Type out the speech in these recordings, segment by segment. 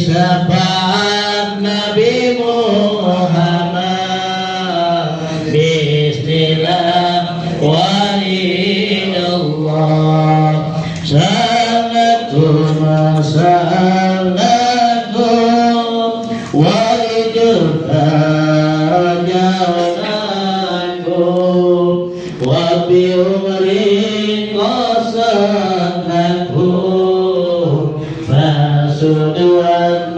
Syafaat Nabi Muhammad bismillah walillah salatun salatum walidurajanakum wa bi'umri qasanakum fasuduan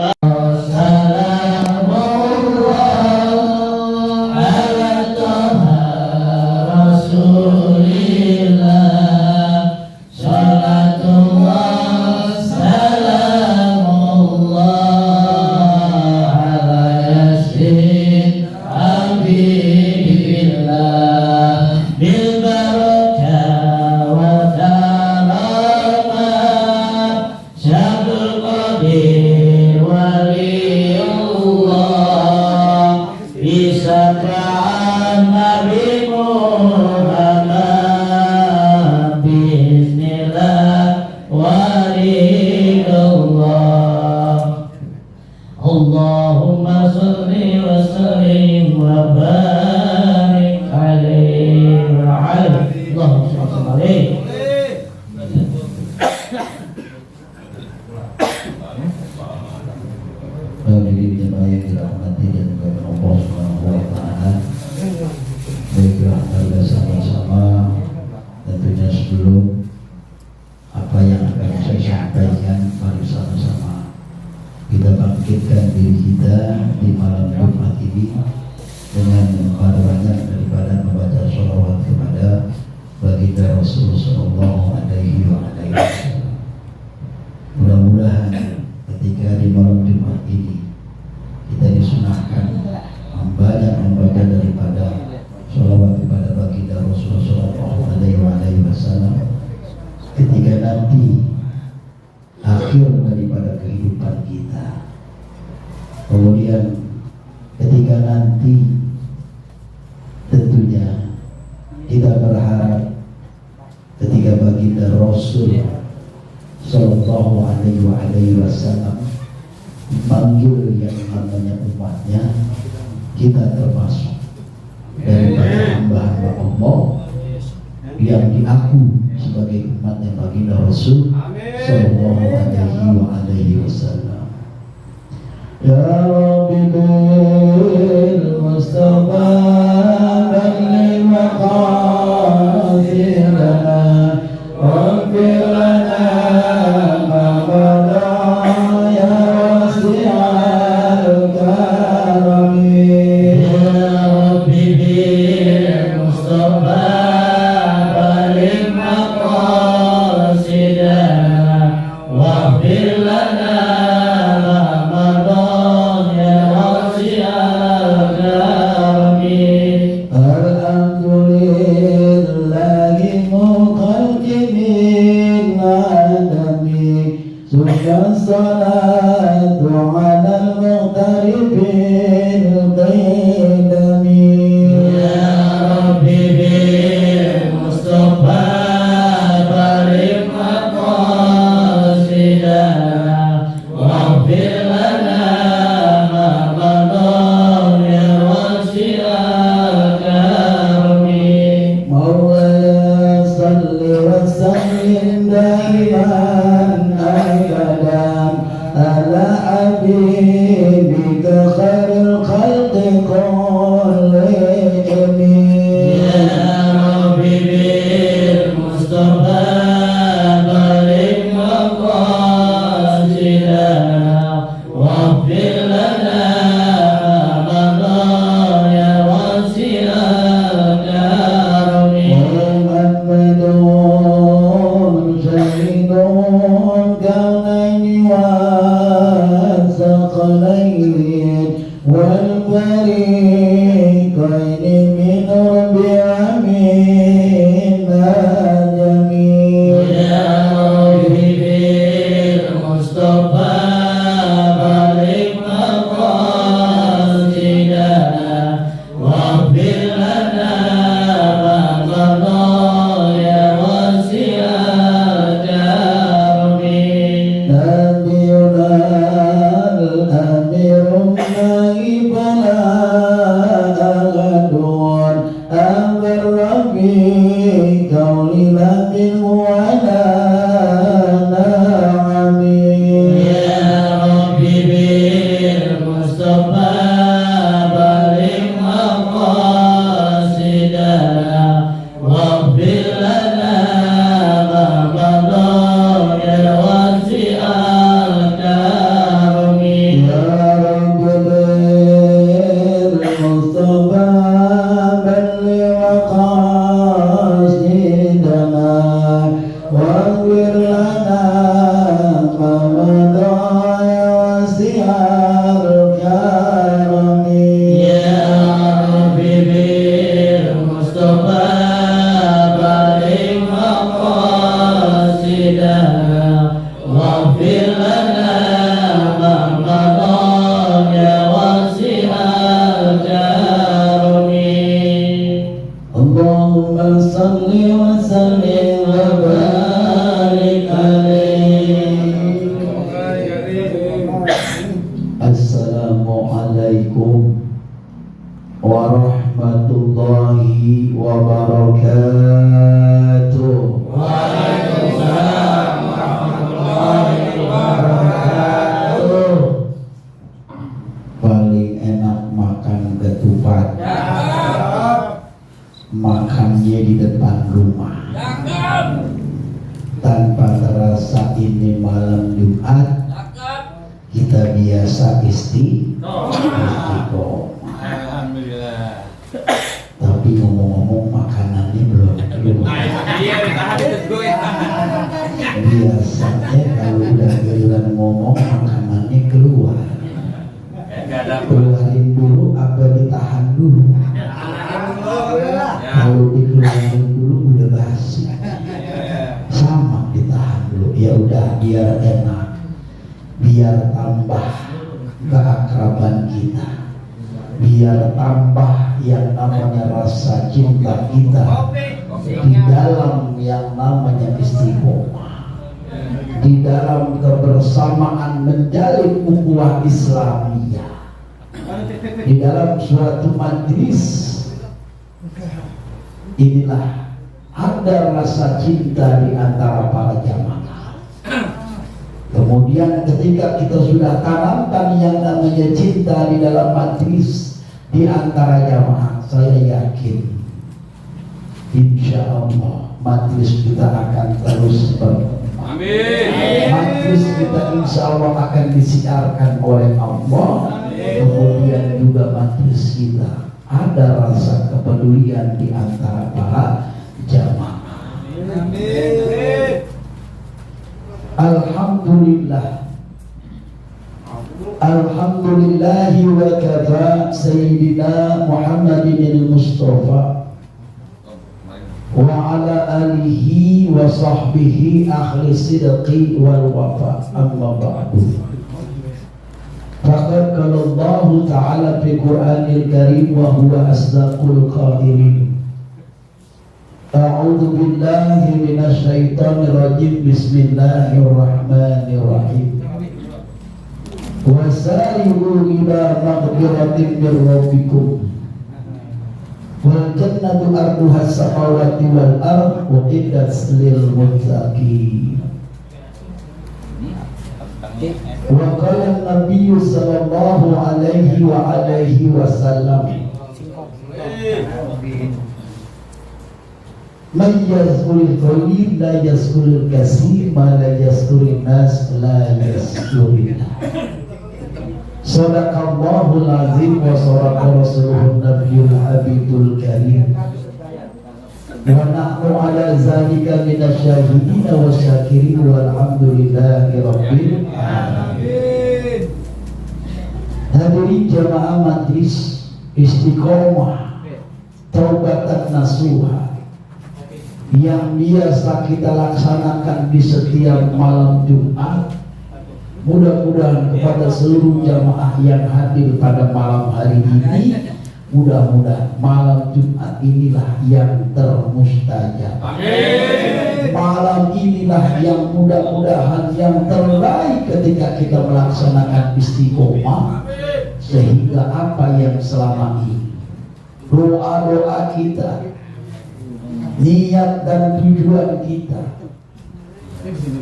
Allahumma salli wa sallim wa barik alaihi wa ala Allahumma salli hadirin jemaah yang dirahmati dan dimuliakan Allah Subhanahu wa taala. Baiklah, kita sama-sama tentunya sebelum apa yang akan saya sampaikan, mari sama-sama kita bangkitkan diri kita di malam Jumat ini dengan banyak daripada membaca sholawat kepada baginda Rasulullah Sallallahu Alaihi Wasallam. Mudah-mudahan ketika di malam Jumat ini kita disunahkan membaca daripada sholawat kepada baginda Rasulullah Sallallahu Alaihi Wasallam ketika nanti akhir daripada kehidupan kita. Kemudian ketika nanti tentunya kita berharap ketika baginda Rasul Sallallahu Alaihi Wasallam memanggil yang namanya umatnya, kita termasuk daripada hamba-hamba Allah yang diaku sebagai umatnya baginda Rasul Sallallahu Alaihi Wasallam. Ya Rabbi bil Mustafa balli maqasidana waghfir lana ma qada ya wasi'al karami. Ya Rabbi bil Mustafa salatu ala al-muqtarib al-qaidami. Ya Rabbi bil Mustafa barik maqasidana waghfir lana ma qadar ya wasi'al karami. Mawlaya salli wa sallim daiman abadan ala habibika khairul والفريقين من بعمنا جميل يا ربي بالمصطفى بلغ مقاصدنا واغفر لنا ما مضى يا واسع كرمي نبينا الأمير النائب لا أغدون أمر ربي كوننا منه على نعمي يا ربي بالمصطفى بلغ مقاصدنا واغفر لنا ما مضى يا واسع الكرم يا رب بالمصطفى بلغ مقاصدنا واغفر لنا ما مضى يا واسع الكرم يا رب بالمصطفى بلغ مقاصدنا واغفر لنا ما مضى يا واسع الكرم اللهم صل وسلم وبارك عليه. Assalamualaikum warahmatullahi wabarakatuh. Waalaikumsalam warahmatullahi wabarakatuh. Paling enak makan ketupat, makannya di depan rumah. Tanpa terasa ini malam Jumat, kita biasa istiqomah. Alhamdulillah. Tapi ngomong-ngomong makanannya belum keluar. Biasanya kalau udah giliran ngomong makanannya keluar. Keluarin dulu apa ditahan dulu? Kalau dikeluarin dulu udah basi. Sama ditahan dulu. Ya udah biar enak, biar tambah keakraban kita, biar tambah yang namanya rasa cinta kita di dalam yang namanya istiqomah, di dalam kebersamaan menjalin ukhuwah Islamiyah, di dalam suatu majlis. Inilah ada rasa cinta di antara para jamaah. Kemudian ketika kita sudah tanamkan yang namanya cinta di dalam majlis di antara jamaah, saya yakin insya Allah majlis kita akan terus berkembang. Amin. Majlis kita insya Allah akan disiarkan oleh Allah. Kemudian juga majlis kita ada rasa kepedulian di antara para jamaah. Amin. Alhamdulillah. Alhamdulillahi wa kafa Sayyidina Muhammadin al-Mustafa wa ala alihi wa sahbihi ahli sidqi wal wafa. Amma ba'du. Faqad qala Allah ta'ala fi Qur'anil Karim wa huwa asdaqul qailin. A'udzu billahi minasy syaithanir rajim. Bismillahirrahmanirrahim. Wasari'u ila maghfiratin min rabbikum wal jannatu arduha as-samawati wal ardh uiddat lil muttaqin. Wa qala an-nabiy sallallahu alaihi wa alihi wasallam, man yazkuril qalil la yazkuril katsir, ma la yazkurin nas la yazkurillah. Sadaqallahul azim wa sadaqa rasuluhun nabiyul habibul karim. Wa nahnu ala zalika minasyahidin wa syakirin walhamdulillahi rabbil alamin. Hadirin jamaah Majelis Istiqomah Taubatan Nasuha yang biasa kita laksanakan di setiap malam Jumat. Mudah-mudahan kepada seluruh jamaah yang hadir pada malam hari ini, mudah-mudahan malam Jumat inilah yang termustajab. Malam inilah yang mudah-mudahan yang terbaik ketika kita melaksanakan istiqomah, sehingga apa yang selama ini doa-doa kita, niat dan tujuan kita,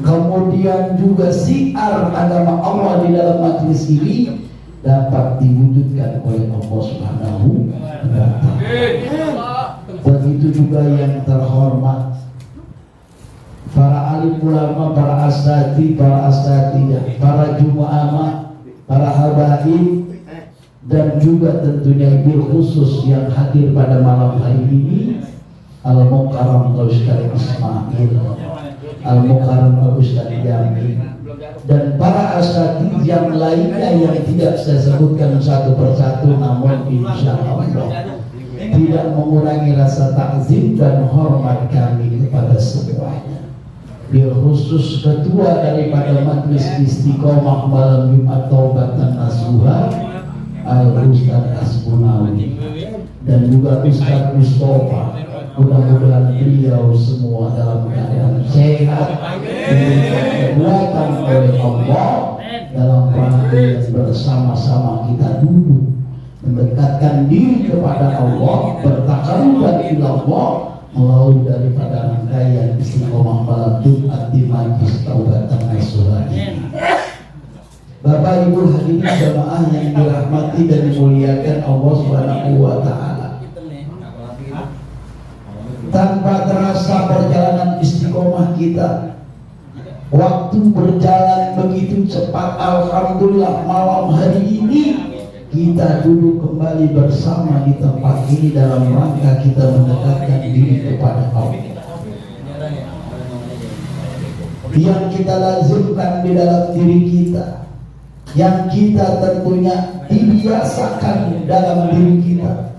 kemudian juga siar agama Allah di dalam majelis ini dapat diwujudkan oleh Allah Subhanahu wa Ta'ala. Begitu juga yang terhormat para alim ulama, para asatidz, para asatidah, para jumu'ah, para habaib, dan juga tentunya bil khusus yang hadir pada malam hari ini, Al-Mukarram Al-Ustaz Ismail, Al-Mukarram Al-Ustaz Jamil, dan para asatidz yang lainnya yang tidak saya sebutkan satu persatu, namun insya Allah tidak mengurangi rasa takzim dan hormat kami kepada semuanya. Bil khusus ketua daripada Majelis Istiqomah malam Jumat Taubatan Nasuha, Al-Ustaz Asbunawi, dan juga Ustaz Mustafa. Mudah-mudahan beliau semua dalam keadaan sehat, diberikan oleh Allah dalam rangka bersama-sama kita duduk mendekatkan diri kepada Allah, bertaqarrub ila Allah melalui daripada rangkaian istiqomah malam Jumat di Majelis Taubatan Nasuha. Bapak Ibu hadirin jamaah yang dirahmati dan dimuliakan Allah Subhanahu wa Ta'ala, tanpa terasa perjalanan istiqomah kita, waktu berjalan begitu cepat. Alhamdulillah malam hari ini kita duduk kembali bersama di tempat ini dalam rangka kita mendekatkan diri kepada Allah. Yang kita lazimkan di dalam diri kita, yang kita tentunya dibiasakan dalam diri kita,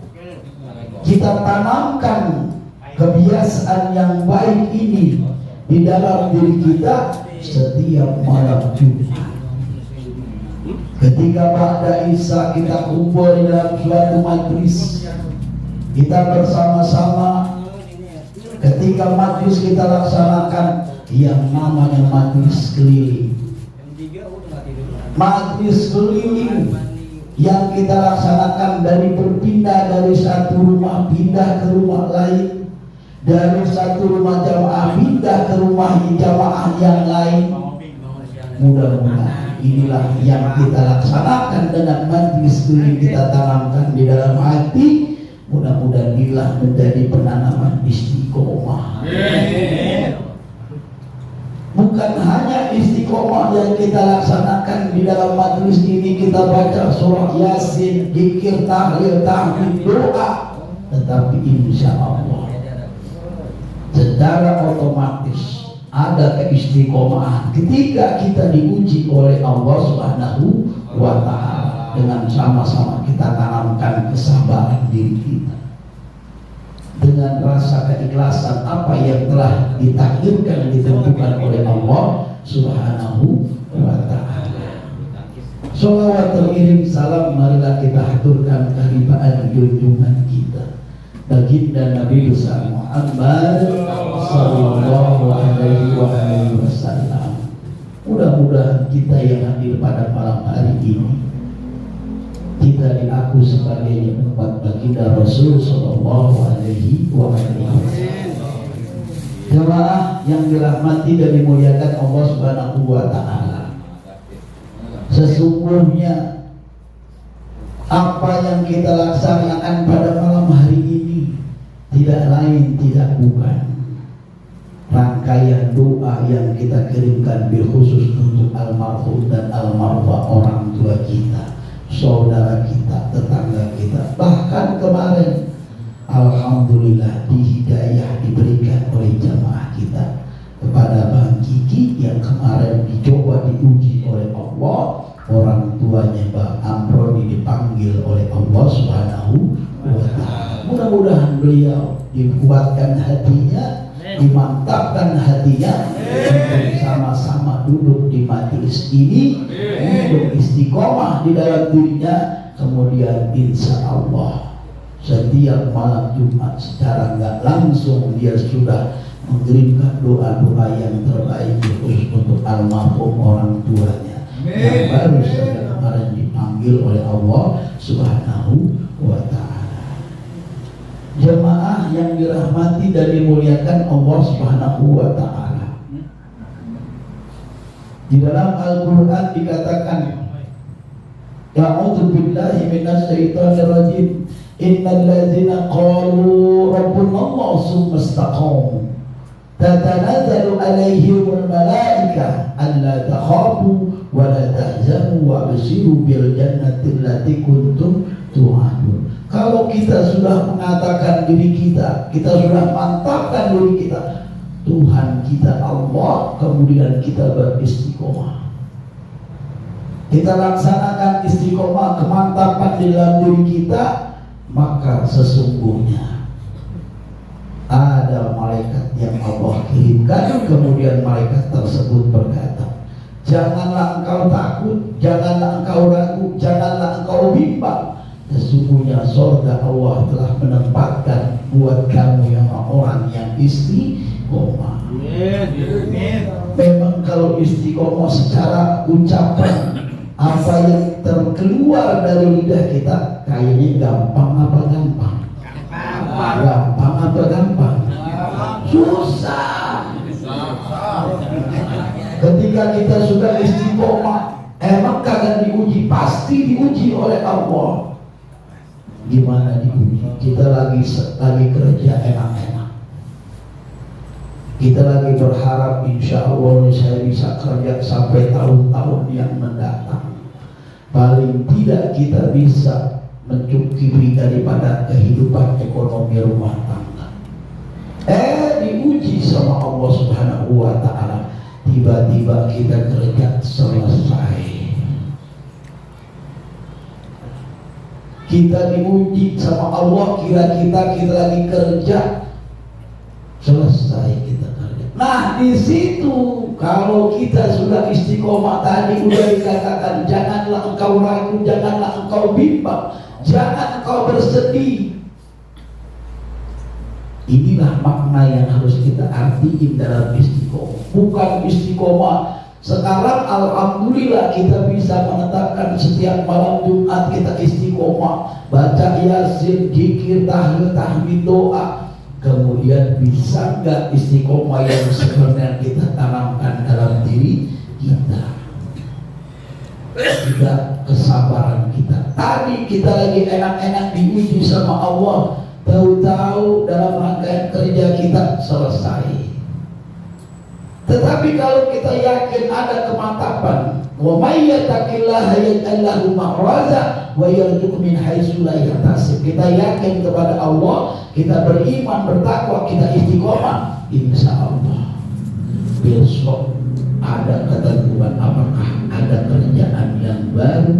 kita tanamkan kebiasaan yang baik ini di dalam diri kita setiap malam Jumat. Ketika ba'da Isya kita kumpul di dalam suatu majelis, kita bersama-sama. Ketika majelis kita laksanakan yang namanya majelis keliling, majelis keliling yang kita laksanakan dari berpindah dari satu rumah pindah ke rumah lain, dari satu rumah jamaah pindah ke rumah jamaah yang lain. Mudah-mudahan inilah yang kita laksanakan dengan majelis keliling kita tanamkan di dalam hati. Mudah-mudahan inilah menjadi penanaman istiqomah. Bukan hanya istiqomah yang kita laksanakan di dalam majelis ini, kita baca surah Yasin, zikir, tahlil, tahmid, doa, tetapi insya Allah secara otomatis ada keistiqomahan ketika kita diuji oleh Allah Subhanahu wa Ta'ala. Dengan sama-sama kita tanamkan kesabaran diri kita dengan rasa keikhlasan apa yang telah ditakdirkan ditentukan oleh Allah Subhanahu wa Ta'ala. Sholawat teriring salam marilah kita haturkan kehadiran junjungan kita baginda Nabi besar Muhammad sallallahu alaihi wasallam. Mudah-mudahan kita yang hadir pada malam hari ini kita diaku sebagai umat baginda Rasul sallallahu alaihi wasallam. Jemaah yang dirahmati dan dimuliakan Allah Subhanahu wa Ta'ala, sesungguhnya apa yang kita laksanakan pada malam hari ini tidak lain tidak bukan rangkaian doa yang kita kirimkan bil khusus untuk almarhum dan almarhumah orang tua kita, saudara kita, tetangga kita. Bahkan kemarin alhamdulillah dihidayah diberikan oleh jamaah kita kepada Bang Kiki yang kemarin dicoba diuji oleh Allah, orang tuanya Bang Amroni Allah Subhanahu wa ta'ala. Mudah-mudahan beliau dikuatkan hatinya, dimantapkan hatinya untuk sama-sama duduk di majelis ini untuk istiqomah di dalam dirinya. Kemudian insya Allah setiap malam Jumat secara nggak langsung dia sudah mengirimkan doa-doa yang terbaik khusus untuk almarhum orang tuanya yang baru saja kemarin dipanggil oleh Allah Subhanahu wa ta'ala. Jemaah yang dirahmati dan dimuliakan Allah Subhanahu wa ta'ala, di dalam Al-Quran dikatakan, A'udzu billahi minasyaitonir rajim, innal ladzina qalu rabbunallahu tsumma istaqamu tatanazzalu alaihimul malaika alla takhafu wa la tahzanu wa abshiru bil jannati allati kuntum tu'adun. Kalau kita sudah mengatakan diri kita sudah mantapkan diri kita, Tuhan kita Allah, kemudian kita beristiqomah, kita laksanakan istiqomah, kemantapan di dalam diri kita, maka sesungguhnya ada malaikat yang Allah kirimkan. Kemudian malaikat tersebut berkata, janganlah engkau takut, janganlah engkau ragu, janganlah engkau bimbang. Sesungguhnya surga Allah telah menempatkan buat kamu yang orang yang istiqomah. Memang kalau istiqomah secara ucapan, apa yang terkeluar dari lidah kita kayaknya gampang apa gampang? Gampang apa gampang? Susah. Ketika kita sudah istiqomah, emang kagak diuji? Pasti diuji oleh Allah. Gimana diuji? Kita lagi kerja enak-enak, kita lagi berharap insya Allah saya bisa kerja sampai tahun-tahun yang mendatang. Paling tidak kita bisa mencukupi daripada kehidupan ekonomi rumah tangga. Diuji sama Allah Subhanahu wa ta'ala. Tiba-tiba kita kerja selesai. Kita diuji sama Allah, kira kita lagi kerja selesai kita kerja. Nah di situ kalau kita sudah istiqomah tadi udah dikatakan, janganlah engkau ragu, janganlah engkau bimbang, jangan engkau bersedih. Inilah makna yang harus kita artiin dalam istiqomah. Bukan istiqomah sekarang alhamdulillah kita bisa menetapkan setiap malam Jumat kita istiqomah, baca yasin, zikir, tahlil, tahmid, doa. Kemudian bisa nggak istiqomah yang sebenarnya kita tanamkan dalam diri kita? Tidak kesabaran kita. Tadi kita lagi enak-enak diuji sama Allah, tahu-tahu dalam rangkaian kerja kita selesai. Tetapi kalau kita yakin ada kemantapan, wa may yattaqillaha yaj'al lahu makhraja wa yarzuqhu min haitsu la yahtasib. Kita yakin kepada Allah, kita beriman, bertakwa, kita istiqomah, insya Allah besok ada ketentuan, apakah ada kerjaan yang baru.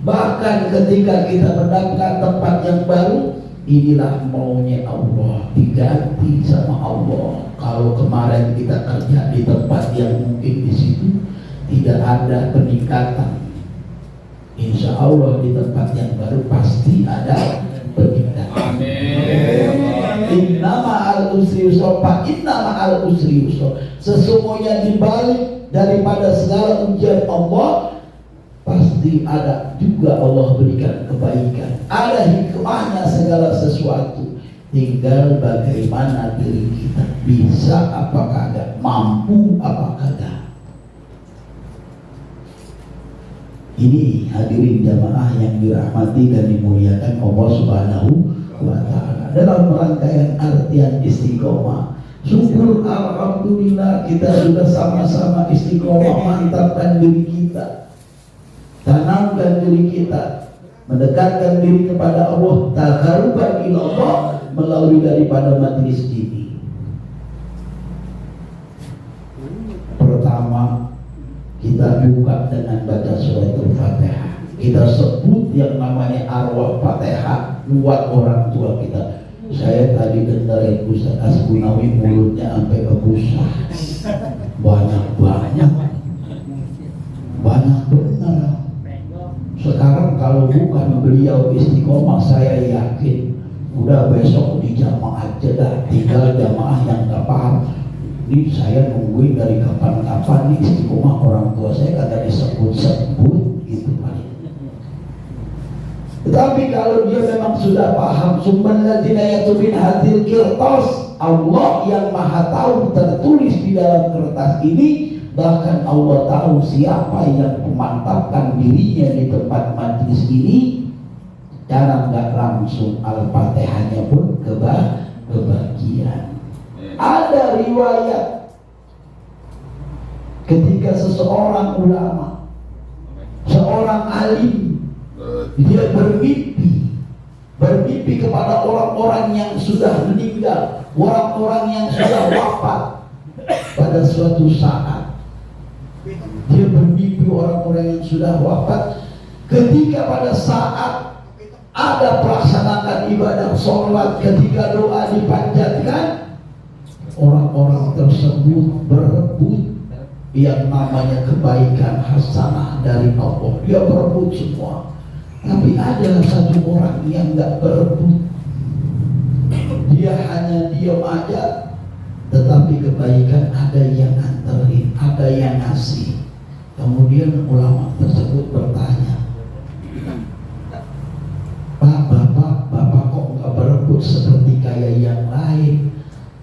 Bahkan ketika kita mendapatkan tempat yang baru, inilah maunya Allah, diganti sama Allah. Kalau kemarin kita kerja di tempat yang mungkin di situ tidak ada peningkatan, insya Allah di tempat yang baru pasti ada peningkatan. Inna ma'al usri yusra, inna ma'al usri yusra. Sesungguhnya di balik daripada segala ujian Allah pasti ada juga Allah berikan kebaikan. Ada hikmahnya segala sesuatu. Tinggal bagaimana diri kita bisa apa kagak, mampu apa kagak. Ini hadirin jamaah yang dirahmati dan dimuliakan Allah Subhanahu wa ta'ala. Dalam rangkaian artian istiqomah, syukur alhamdulillah kita sudah sama-sama istiqomah, mantapkan diri kita, tanamkan diri kita, mendekatkan diri kepada Allah, taqarruban ila Allah melalui daripada majelis ini. Pertama, kita buka dengan baca surat Al-Fatihah. kita sebut yang namanya arwah Fatihah buat orang tua kita. Saya tadi dengerin Ustaz Asbunawi mulutnya sampai kebusah. Banyak benar. Sekarang kalau bukan beliau istiqomah, saya yakin udah besok di jamaah aja dah. Tinggal jamaah yang gak paham. Ini saya nungguin dari kapan-kapan nih istiqomah orang tua saya kagak disebut-sebut gitu kali. Tetapi kalau dia memang sudah paham, summan ladzina yatubin hadil kirtas, Allah yang maha tahu tertulis di dalam kertas ini. Bahkan Allah tahu siapa yang memantapkan dirinya di tempat majlis ini. Cara nggak langsung Al-Fatihahnya pun kebagian. Ada riwayat ketika seseorang ulama, seorang alim, dia bermimpi kepada orang-orang yang sudah meninggal, orang-orang yang sudah wafat. Pada suatu saat dia bermimpi orang-orang yang sudah wafat. Ketika pada saat ada pelaksanakan ibadah sholat, ketika doa dipanjatkan, orang-orang tersebut berebut yang namanya kebaikan hasanah dari Allah. Dia berebut semua. Tapi ada satu orang yang gak berebut. Dia hanya diam aja. Tetapi kebaikan ada yang anterin, ada yang ngasih. Kemudian ulama tersebut bertanya, Bapak kok gak berebut seperti kayak yang lain?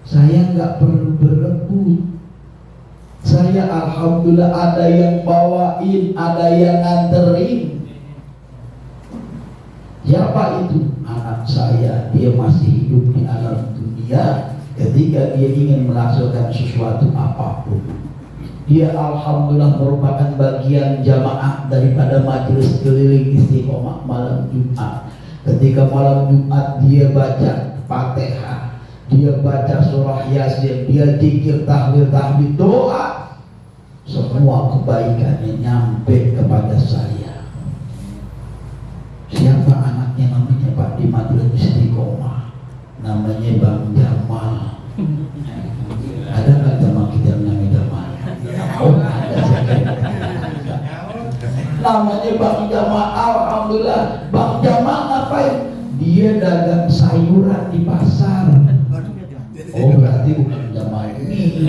Saya nggak perlu berebut. Saya alhamdulillah ada yang bawain, ada yang nganterin. Siapa itu? Anak saya. Dia masih hidup di alam dunia. Ketika dia ingin melaksanakan sesuatu apapun, dia alhamdulillah merupakan bagian jamaah daripada majelis keliling istiqomah malam Jumat. Ketika malam Jumat dia baca Fatihah, dia baca surah Yasin, dia zikir, tahmid, doa, semua kebaikannya nyampe kepada saya. Siapa anaknya? Namanya Pak di Majelis Istiqomah, namanya Bang Jamal. Ada nggak Jamal kita yang namanya Jamal? Oh ada. Namanya Bang Jamal. Alhamdulillah. Bang Jamal ngapain? Dia dagang sayuran di pasar. Oh berarti bukan Jamal ini.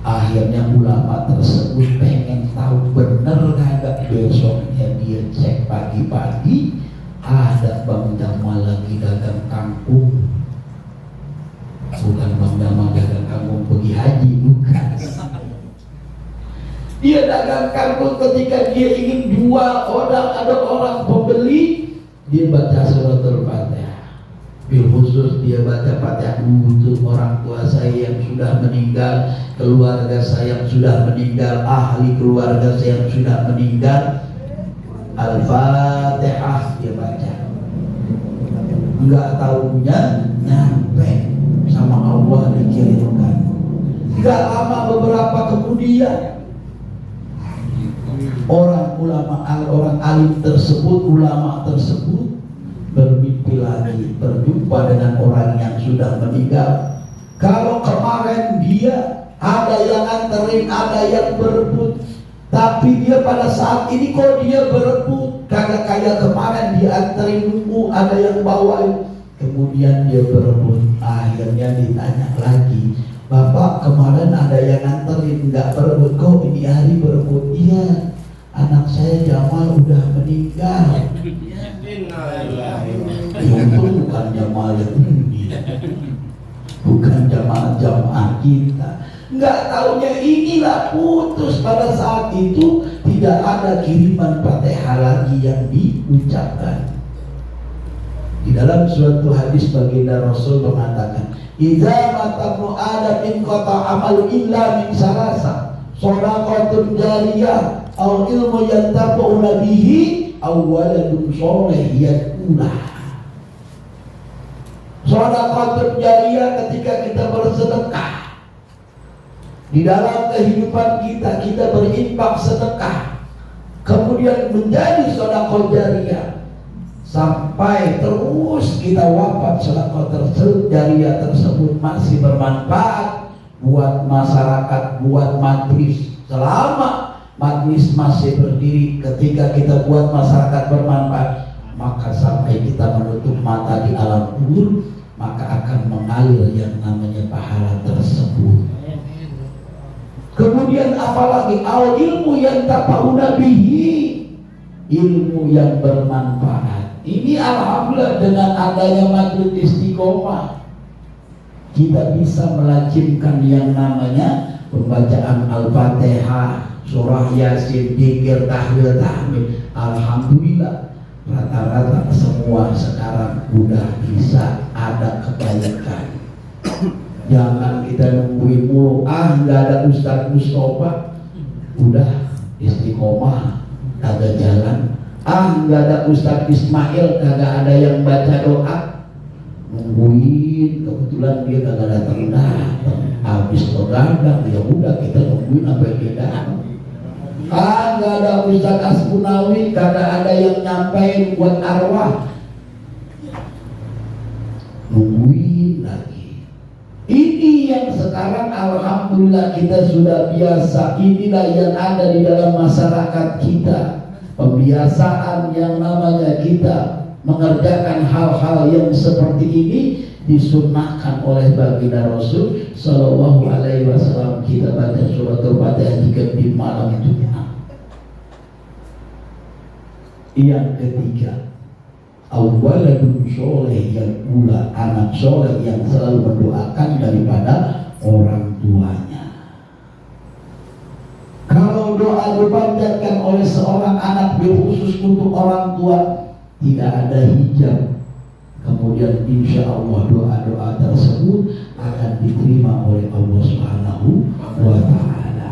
Akhirnya ulama tersebut pengen tahu bener kagak. Besoknya dia cek pagi-pagi, ada Bang Jamal lagi dagang kangkung. Bukan Bang Jamal dagang kangkung pergi haji, bukan. Dia dagang kangkung. Ketika dia ingin jual, ada orang pembeli, dia baca suratul Fatihah. Bil khusus dia baca Fatihah untuk orang tua saya yang sudah meninggal, keluarga saya yang sudah meninggal, ahli keluarga saya yang sudah meninggal. Al-Fatihah dia baca. Enggak tahunya nyampe sama Allah dikirimkan. Enggak lama beberapa kemudian orang alim tersebut, ulama tersebut bermimpi lagi, berjumpa dengan orang yang sudah meninggal. Kalau kemarin dia ada yang anterin, ada yang berebut, tapi dia pada saat ini kok dia berebut, kagak kayak kemarin dia anterin nunggu, ada yang bawain, kemudian dia berebut. Akhirnya ditanya lagi, Bapak kemarin ada yang anterin, nggak berebut, kok ini hari berebut? Iya, anak saya Jamal udah meninggal. Untung bukan Jamal ini, bukan jamaah kita. Nggak taunya inilah putus. Pada saat itu tidak ada kiriman Fatihah lagi yang diucapkan. Di dalam suatu hadis baginda Rasul mengatakan, idza matabnu adamin qata amalu illa min salasa, shadaqatun jariyah aw ilmu yantafauna bihi aw waladun sholeh yad'ulah. Shadaqatun jariyah ketika kita bersedekah. Di dalam kehidupan kita berinfak sedekah. kemudian menjadi sedekah jariyah sampai terus kita wafat. Sedekah jariyah tersebut masih bermanfaat buat masyarakat, buat majlis. Selama majlis masih berdiri, ketika kita buat masyarakat bermanfaat, maka sampai kita menutup mata di alam kubur, maka akan mengalir yang namanya pahala tersebut. Kemudian apalagi al ilmu yang tafauna bihi, ilmu yang bermanfaat. Ini alhamdulillah dengan adanya majlis istiqomah, kita bisa melazimkan yang namanya pembacaan Al-Fatihah, surah Yasin, dzikir, tahlil, tahmid. Alhamdulillah rata-rata semua sekarang udah bisa ada kebaikan. Jangan kita nungguin mulu, nggak ada Ustadz Mustafa, udah istiqomah kagak jalan. Nggak ada Ustadz Ismail, kagak ada yang baca doa, nungguin. Kebetulan dia kagak datang, habis begadang, ya udah kita nungguin sampai dia datang. Nggak ada Ustadz Aspunawi, kagak ada yang nyampein buat arwah, nungguin lagi. Ini yang sekarang alhamdulillah kita sudah biasa. Inilah yang ada di dalam masyarakat kita, pembiasaan yang namanya kita mengerjakan hal-hal yang seperti ini disunnahkan oleh baginda Rasul Sallallahu Alaihi Wasallam. Kita baca surat Al-Fatihah jika di malam Jumat. Yang ketiga, awaladun soleh yang pula, anak soleh yang selalu mendoakan daripada orang tuanya. Kalau doa dipanjatkan oleh seorang anak khusus untuk orang tua, tidak ada hijab, kemudian insya Allah doa-doa tersebut akan diterima oleh Allah Subhanahu wa Ta'ala.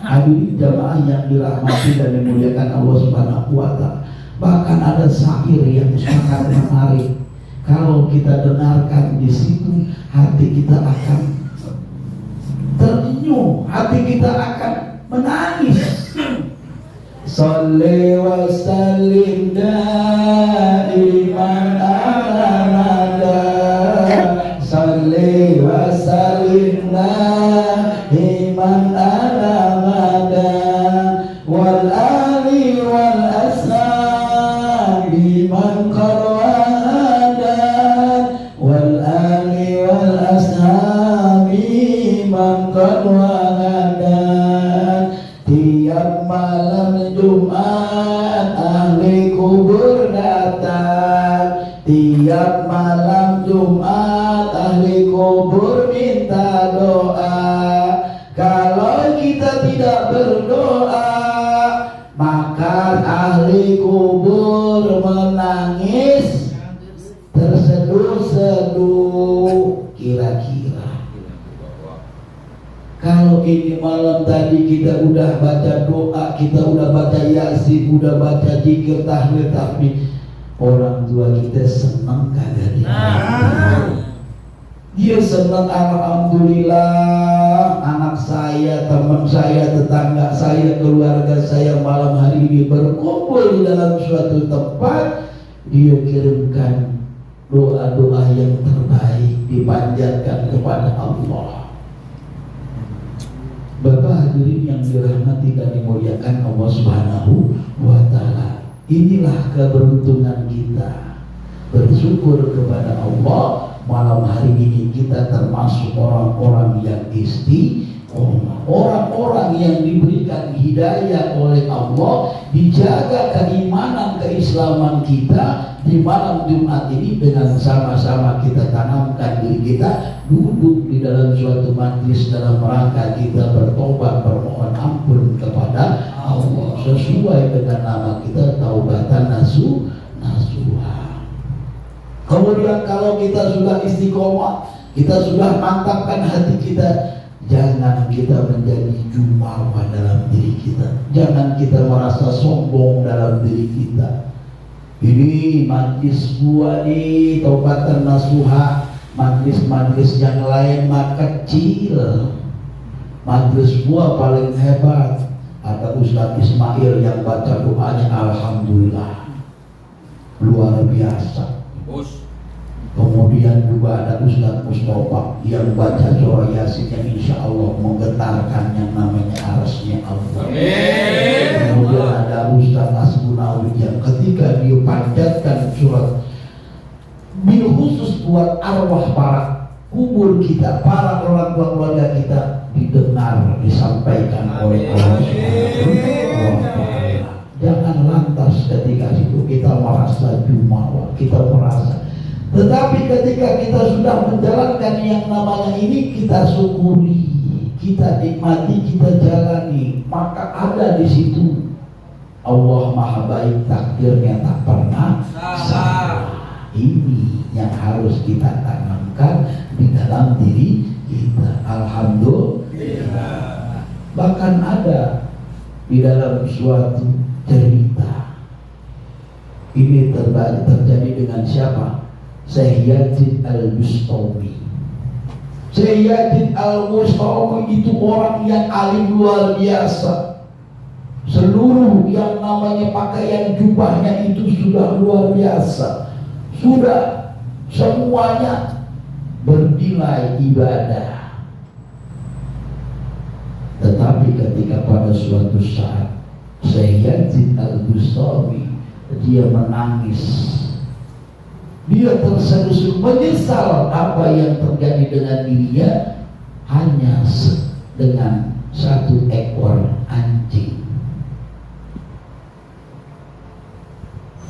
Hadirin jamaah yang dirahmati dan dimuliakan Allah Subhanahu wa Ta'ala. Bahkan ada syair yang sangat menarik. Kalau kita dengarkan di situ, hati kita akan terenyuh, hati kita akan menangis. Shalli wa sallim daiman abada, shalli wa sallim daiman abada, wal ali wal ashabi man qad wahadan, wal ali wal ashabi man qad wahadan. Tiap malam Jumat ahli kubur datang, tiap malam Jumat ahli kubur minta doa. Kalau kita tidak berdoa, maka ahli kubur menangis terseduh-seduh. Kira-kira kalau ini malam tadi kita udah baca doa, kita udah baca Yasin, udah baca zikir, tahlil, tahmid, orang tua kita senang kagak dia? Dia senang, alhamdulillah anak saya, teman saya, tetangga saya, keluarga saya malam hari ini berkumpul di dalam suatu tempat. Dia kirimkan doa-doa yang terbaik, dipanjatkan kepada Allah. Bapak hadirin yang dirahmati dan dimuliakan Allah Subhanahu wa Ta'ala, inilah keberuntungan kita. Bersyukur kepada Allah, malam hari ini kita termasuk orang-orang yang istiqomah, orang-orang yang diberikan hidayah oleh Allah, dijaga keimanan keislaman kita. Di malam Jumat ini dengan sama-sama kita tanamkan diri kita duduk di dalam suatu majlis dalam rangka kita bertobat, bermohon ampun kepada Allah sesuai dengan nama kita, taubatan nasuha. Kemudian kalau kita sudah istiqomah, kita sudah mantapkan hati kita, jangan kita menjadi jumawa dalam diri kita, jangan kita merasa sombong dalam diri kita. Ini majlis gua nih, taubatan nasuha. Majlis-majlis yang lain mah kecil, majlis gua paling hebat. Ada Ustadz Ismail yang baca doanya alhamdulillah luar biasa. Kemudian juga ada Ustadz Mustafa yang baca surah Yasin yang insya Allah menggetarkan yang namanya arasnya Allah. Kemudian ada Ustadz Asbunawi yang ketika dia panjatkan surat bil khusus buat arwah para kubur kita, para orang tua keluarga kita, didengar, disampaikan oleh Allah Subhanahu wa Ta'ala. Jangan lantas ketika itu kita merasa jumawa, kita merasa. Tetapi ketika kita sudah menjalankan yang namanya ini, kita syukuri, kita nikmati, kita jalani, maka ada di situ Allah Maha Baik, takdirnya tak pernah salah. Ini yang harus kita tanamkan di dalam diri kita. Alhamdulillah. Bahkan ada di dalam suatu cerita ini terjadi dengan siapa? Syekh Yazid Al-Bustami. Syekh Yazid Al-Bustami itu orang yang alim luar biasa. Seluruh yang namanya pakaian jubahnya itu sudah luar biasa. Sudah semuanya bernilai ibadah. Tetapi ketika pada suatu saat Syekh Yazid Al-Bustami dia menangis, dia terseduh, menyesal apa yang terjadi dengan dirinya hanya dengan satu ekor anjing.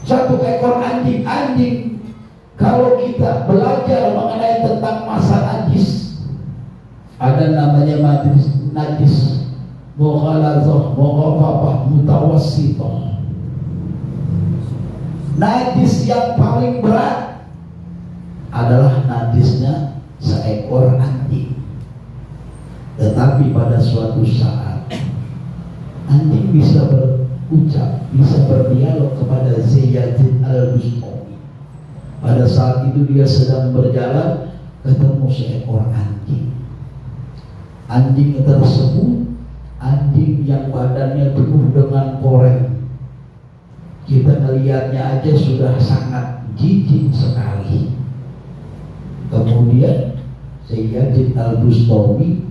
Satu ekor anjing. Kalau kita belajar mengenai tentang masa najis, ada namanya najis mughalazah, mughafafah, mutawassithah. Najis yang paling berat adalah najisnya seekor anjing. Tetapi pada suatu saat anjing bisa berucap, bisa berdialog kepada Syekh Yazid Al-Bustami. Pada saat itu dia sedang berjalan, ketemu seekor anjing. Anjing tersebut, anjing yang badannya penuh dengan koreng. Kita melihatnya aja sudah sangat jijik sekali. Kemudian Syekh Yazid Al-Bustami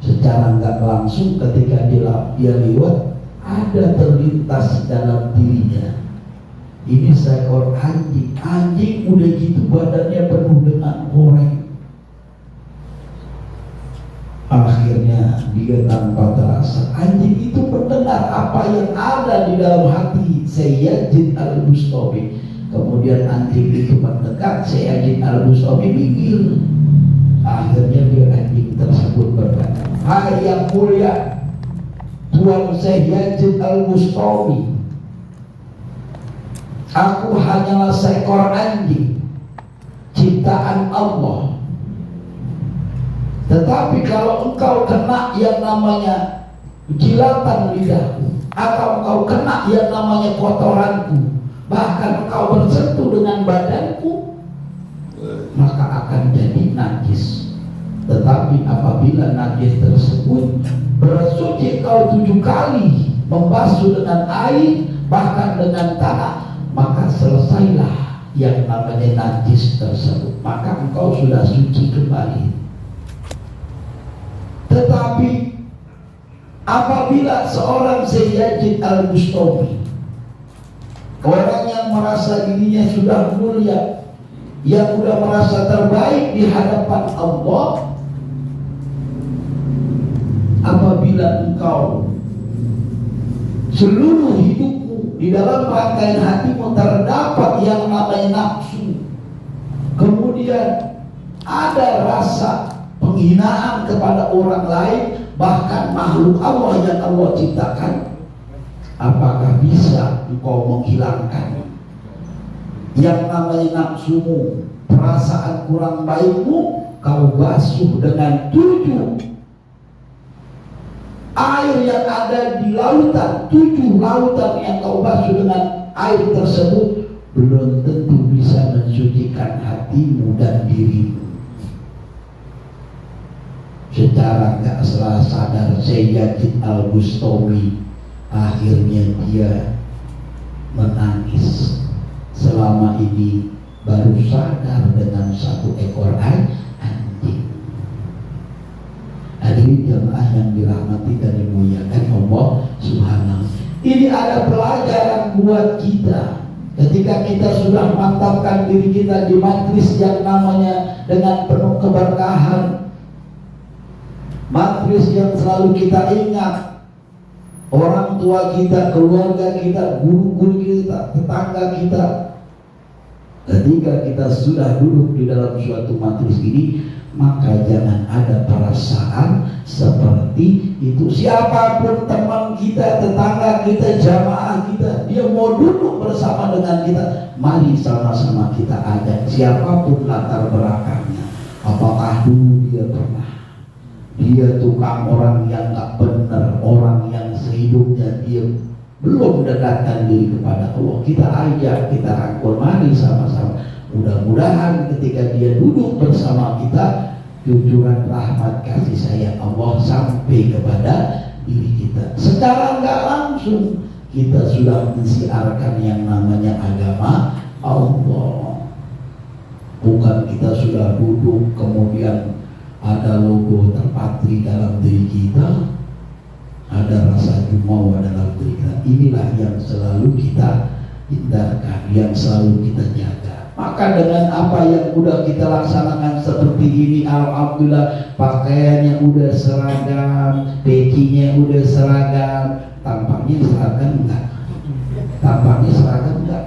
secara nggak langsung ketika dia lewat, ada terlintas dalam dirinya, ini seekor anjing. Anjing udah gitu badannya penuh dengan koreng. Akhirnya dia tanpa terasa, anjing itu mendengar apa yang ada di dalam hati Syekh Yazid Al-Bustami. Kemudian anjing itu mendekat, Syekh Yazid Al-Bustami minggir. Akhirnya dia anjing tersebut berkata, "Hai yang mulia Tuan Syekh Yazid Al-Bustami, aku hanyalah seekor anjing ciptaan Allah. Tetapi kalau engkau kena yang namanya jilatan lidahku, atau engkau kena yang namanya kotoranku, bahkan engkau bersentuh dengan badanku, maka akan jadi najis. Tetapi apabila najis tersebut bersuci kau 7 kali, membasuh dengan air, bahkan dengan tanah, maka selesailah yang namanya najis tersebut, maka engkau sudah suci kembali. Tetapi apabila seorang Syekh Yazid Al-Bustami, orang yang merasa dirinya sudah mulia, yang sudah merasa terbaik di hadapan Allah, apabila engkau seluruh hidupmu di dalam rangkaian hatimu terdapat yang namanya nafsu, kemudian ada rasa penghinaan kepada orang lain, bahkan makhluk Allah yang Allah ciptakan, apakah bisa engkau menghilangkan yang namanya nafsumu, perasaan kurang baikmu, kau basuh dengan 7 air yang ada di lautan, 7 lautan yang kau basuh dengan air tersebut, belum tentu bisa mensucikan hatimu dan dirimu. secara nggak sadar Sayyid Al-Bustami akhirnya dia menangis. Selama ini baru sadar dengan satu ekor anjing. Hadirin jamaah yang dirahmati dan dimuliakan Allah Subhanahu. Ini ada pelajaran buat kita. Ketika kita sudah mantapkan diri kita di majlis yang namanya dengan penuh keberkahan, majlis yang selalu kita ingat orang tua kita, keluarga kita, guru-guru kita, tetangga kita. Ketika kita sudah duduk di dalam suatu majlis ini, maka jangan ada perasaan seperti itu. Siapapun teman kita, tetangga kita, jamaah kita, dia mau duduk bersama dengan kita, mari sama-sama kita ajak. Siapapun latar belakangnya, apakah dulu dia tukang orang yang gak benar, orang yang sehidupnya dia belum mendekatkan diri kepada Allah, kita ajak, kita rangkul, mari sama-sama. Mudah-mudahan ketika dia duduk bersama kita, jujuran rahmat kasih sayang Allah sampai kepada diri kita. Secara nggak langsung kita sudah mensiarkan yang namanya agama Allah. Bukan kita sudah duduk kemudian ada logo terpatri dalam diri kita, ada rasa jumawa dalam diri kita. Inilah yang selalu kita hindarkan, yang selalu kita jaga. Maka dengan apa yang udah kita laksanakan seperti ini, alhamdulillah, pakaiannya udah seragam, pecinya udah seragam. Tampaknya seragam enggak? Tampaknya seragam enggak?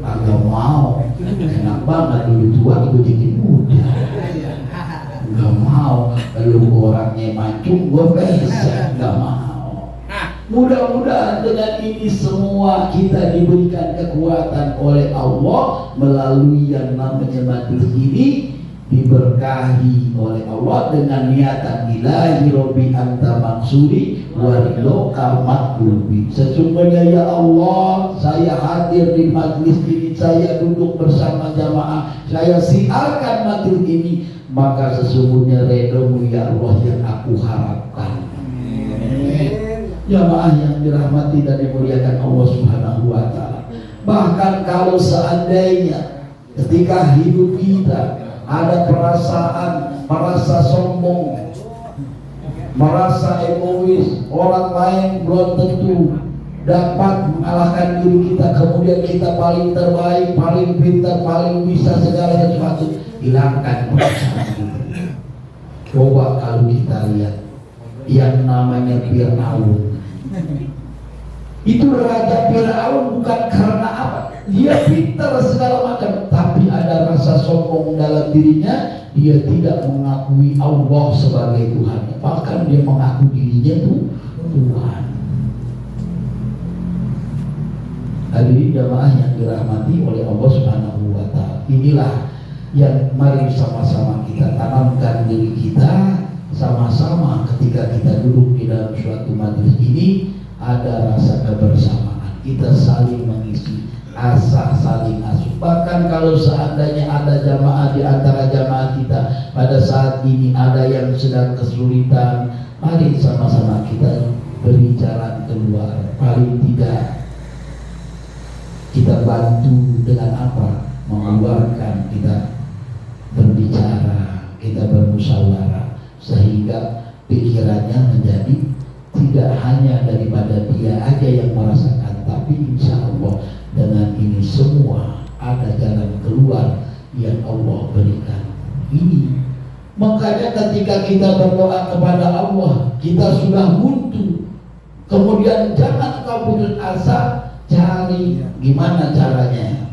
Agak mau. Enak banget dulu tua gue jadi muda. Enggak mau. Lu orangnya mancung, gue bisa. Enggak mau. Mudah-mudahan dengan ini semua kita diberikan kekuatan oleh Allah melalui yang namanya majlis ini, diberkahi oleh Allah dengan niatan ilahi robbi anta maksudi wariloka matlubi. Sesungguhnya ya Allah, saya hadir di majlis ini, saya duduk bersama jamaah, saya siarkan majlis ini, maka sesungguhnya redomu ya Allah yang aku harapkan. Jamaah yang dirahmati dan dimuliakan Allah Subhanahu wa ta'ala. Bahkan kalau seandainya ketika hidup kita ada perasaan merasa sombong, merasa egois, orang lain belum tentu dapat mengalahkan diri kita, kemudian kita paling terbaik, paling pintar, paling bisa segala sesuatu, hilangkan perasaan itu. Coba kalau kita lihat yang namanya Fir'aun, itu Raja Fir'aun bukan karena apa, dia pintar segala macam, tapi ada rasa sombong dalam dirinya. Dia tidak mengakui Allah sebagai Tuhan, bahkan dia mengaku dirinya itu Tuhan. Hadirin jamaah yang dirahmati oleh Allah Subhanahu wa ta'ala, inilah yang mari sama-sama kita tanamkan diri kita sama-sama. Ketika kita duduk di dalam suatu majlis ini, ada rasa kebersamaan, kita saling mengisi, asa saling asuh. Bahkan kalau seandainya ada jamaah di antara jamaah kita pada saat ini ada yang sedang kesulitan, mari sama-sama kita beri jalan keluar. Paling tidak kita bantu dengan apa? Mengeluarkan, kita berbicara, kita bermusyawarah, sehingga pikirannya menjadi tidak hanya daripada dia aja yang merasakan, tapi insya Allah dengan ini semua ada jalan keluar yang Allah berikan. Ini makanya ketika kita berdoa kepada Allah, kita sudah buntu, kemudian jangan kau putus asa, cari gimana caranya.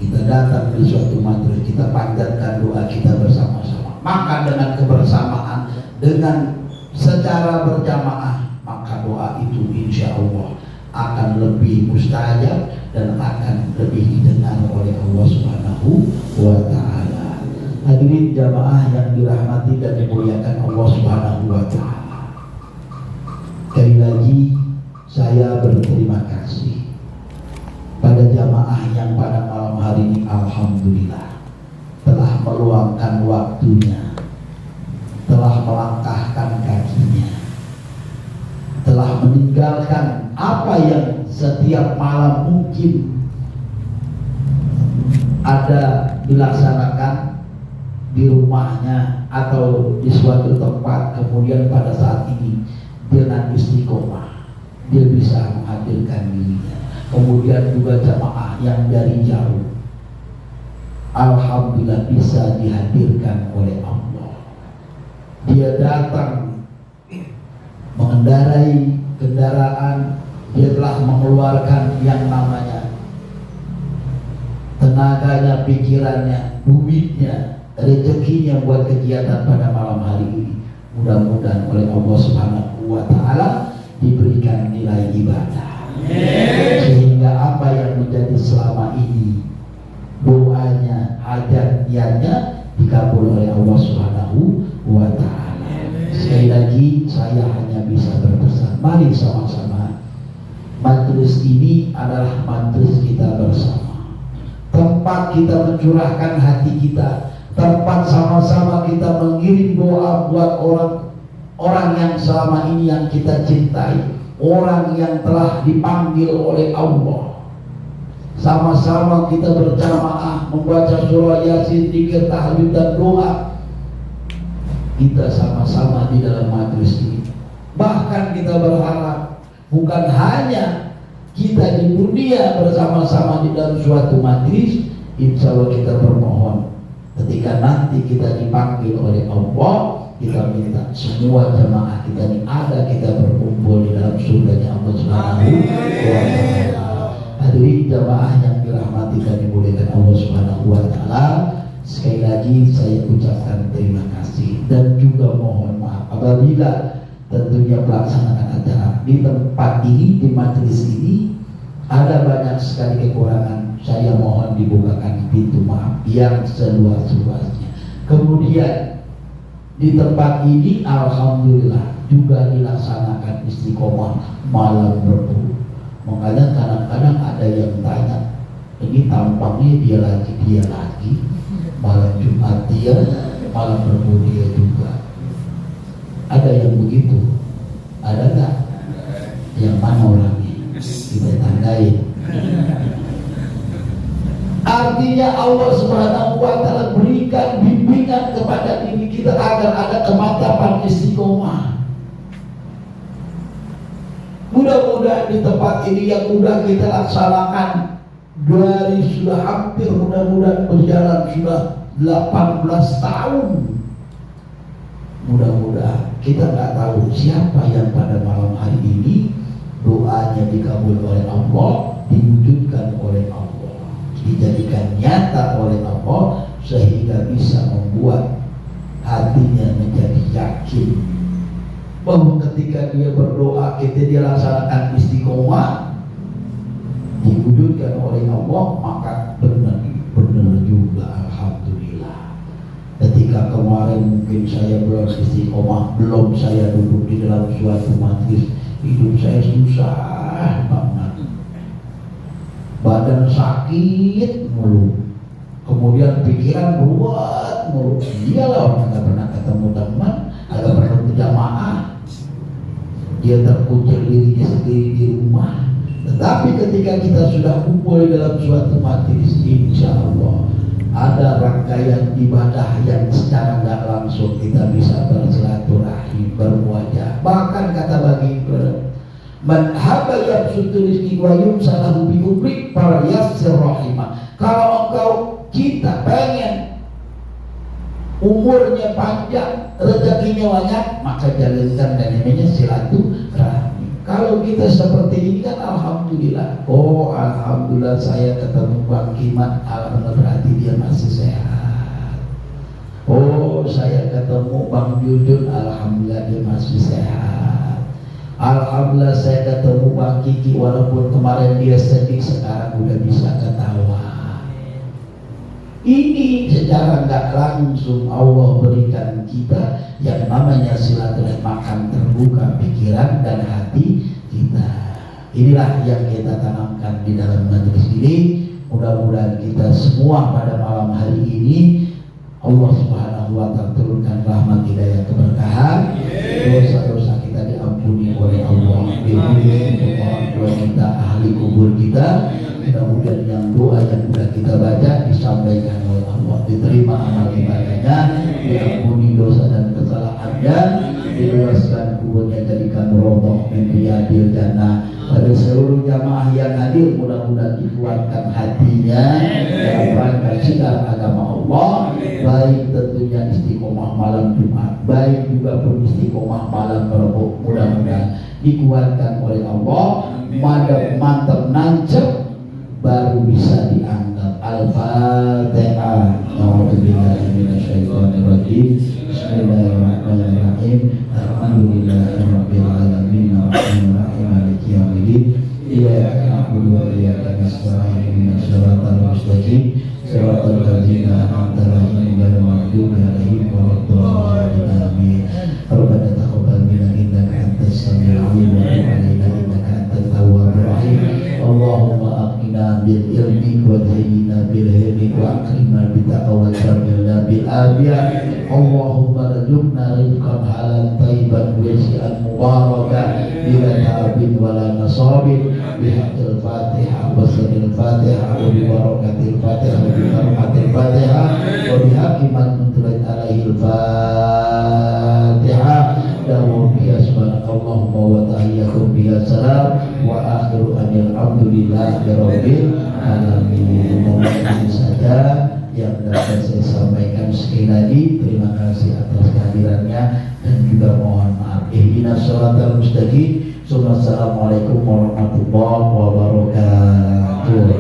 Kita datang di suatu majlis, kita panjatkan doa kita bersama-sama. Maka dengan kebersamaan, dengan secara berjamaah, maka doa itu insya Allah akan lebih mustajab dan akan lebih didengar oleh Allah Subhanahu wa ta'ala. Hadirin jamaah yang dirahmati dan dimuliakan Allah Subhanahu wa ta'ala, sekali lagi saya berterima kasih pada jamaah yang pada malam hari ini alhamdulillah telah meluangkan waktunya telah melangkahkan kakinya, telah meninggalkan apa yang setiap malam mungkin ada dilaksanakan di rumahnya atau di suatu tempat, kemudian pada saat ini dengan istiqomah dia bisa menghadirkan dirinya. Kemudian juga jamaah yang dari jauh, alhamdulillah bisa dihadirkan oleh Allah. Dia datang mengendarai kendaraan, dia telah mengeluarkan yang namanya tenaganya, pikirannya, duitnya, rezekinya buat kegiatan pada malam hari ini. Mudah-mudahan oleh Allah Subhanahu wa Ta'ala diberikan nilai ibadah, sehingga apa yang menjadi selama ini doanya, hajat, niatnya dikabul oleh Allah Subhanahu wa Ta'ala. Sekali lagi saya hanya bisa berpesan, mari sama-sama, majelis ini adalah majelis kita bersama, tempat kita mencurahkan hati kita, tempat sama-sama kita mengirim doa buat orang yang selama ini yang kita cintai, orang yang telah dipanggil oleh Allah. Sama-sama kita berjamaah membaca surah Yasin, zikir, tahmid dan doa. Kita sama-sama di dalam majelis ini. Bahkan kita berharap bukan hanya kita di dunia bersama-sama di dalam suatu majelis, insya Allah kita bermohon ketika nanti kita dipanggil oleh Allah, kita minta semua jamaah kita ini ada, kita berkumpul di dalam surganya Allah Subhanahu wa Ta'ala. Hadirin jamaah yang dirahmati dan dimuliakan Allah Subhanahu wa Ta'ala, sekali lagi saya ucapkan terima kasih dan juga mohon maaf apabila tentunya pelaksanaan acara di tempat ini, di majelis ini ada banyak sekali kekurangan. Saya mohon dibukakan pintu maaf yang seluas-luasnya. Kemudian di tempat ini alhamdulillah juga dilaksanakan istiqomah malam Rebu. Makanya kadang-kadang ada yang tanya, ini tampangnya dia lagi malam Jumat dia, malam Rebu dia juga. Ada yang begitu? Ada nggak? Yang mana orangnya? Kita tandain. Artinya Allah Subhanahu wa Ta'ala berikan bimbingan kepada diri kita agar ada kemantapan istiqomah. Mudah-mudahan di tempat ini yang sudah kita laksanakan dari sudah hampir, mudah-mudahan berjalan sudah 18 tahun. Mudah-mudahan kita nggak tahu siapa yang pada malam hari ini doanya dikabul oleh Allah, diwujudkan oleh Allah, dijadikan nyata oleh Allah, sehingga bisa membuat hatinya menjadi yakin bahwa ketika dia berdoa, ketika dia laksanakan istiqomah, diwujudkan oleh Allah, maka benar juga alhamdulillah. Ketika kemarin mungkin saya belum istiqomah, belum saya duduk di dalam suatu majlis, hidup saya susah banget, badan sakit mulu, kemudian pikiran buat mulu. Dialah orang nggak pernah ketemu teman, nggak pernah berjamaah, dia terkucil dirinya sendiri di rumah. Tetapi ketika kita sudah kumpul dalam suatu majelis, insya Allah ada rangkaian ibadah yang secara nggak langsung kita bisa bersilaturahim, berwajah. Bahkan kata bagi man haba yabsutu rizqi wa yumsalahu bi umri falyassir rahimah. Kalau engkau kita pengen umurnya panjang, rezekinya banyak, maka jalankan dan namanya silaturahmi. Kalau kita seperti ini kan alhamdulillah. Oh alhamdulillah saya ketemu Bang Kiman, alhamdulillah berarti dia masih sehat. Oh saya ketemu Bang Jujun, alhamdulillah dia masih sehat. Alhamdulillah saya ketemu Bang Kiki, walaupun kemarin dia sedih, sekarang udah bisa ketawa. Ini secara nggak langsung Allah berikan kita yang namanya silaturahmi, makan terbuka pikiran dan hati kita. Inilah yang kita tanamkan di dalam majelis ini. Mudah-mudahan kita semua pada malam hari ini Allah Subhanahu Subhanahu wa Ta'ala turunkan rahmat hidayah keberkahan. Dosa-dosa kita diampuni oleh Allah. Diberi kita ahli kubur kita. Mudah-mudahan yang doa yang sudah kita baca disampaikan oleh Allah, diterima amal ibadahnya, diampuni dosa dan kesalahannya, diluaskan kuburnya jadikan roboh min riyadil jannah. Pada seluruh jamaah yang hadir mudah-mudahan dikuatkan hatinya dalam rangka sinar agama Allah, baik tentunya istiqomah malam Jumat, baik juga pun istiqomah malam Rabu, mudah-mudahan dikuatkan oleh Allah, mantap nancep baru bisa dianggap. Al-Fatihah. A'udzubillahi minasyaitonir rajim. Bismillahirrahmanirrahim. Alhamdulillahirabbil alamin. Arrahmanirrahim. Maliki yaumiddin. Iyyaka na'budu wa iyyaka nasta'in. Ihdinas siratal mustaqim. Siratal ladzina an'amta 'alaihim ghairil maghdubi 'alaihim waladdallin. Amin. Rabbana taqabbal minna innaka antas samiul 'alim wa tub 'alaina innaka antat tawwabur rahim. Allahumma aqina bil ilmi wa zayyina bil hilmi wa akrimna bit taqwa wa jamilna bil afiyah. Allahumma rzuqna rizqan halalan thayyiban wasi'an mubarakan bila ta'abin wala nasabin bihaqqil Fatihah wa sirril Fatihah wa bi barakatil Fatihah wa bi barakatil Fatihah wa bi haqqi man unzilat alaihil Fatihah. Dawu biya subhanakallahumma wa tahiyyatum biya salam wa akhiru anil hamdulillahi rabbil alamin. Ini saja yang dapat saya sampaikan. Sekali lagi terima kasih atas kehadirannya dan juga mohon maaf. Ihdinas siratal mustaqim. Assalamualaikum warahmatullahi wabarakatuh.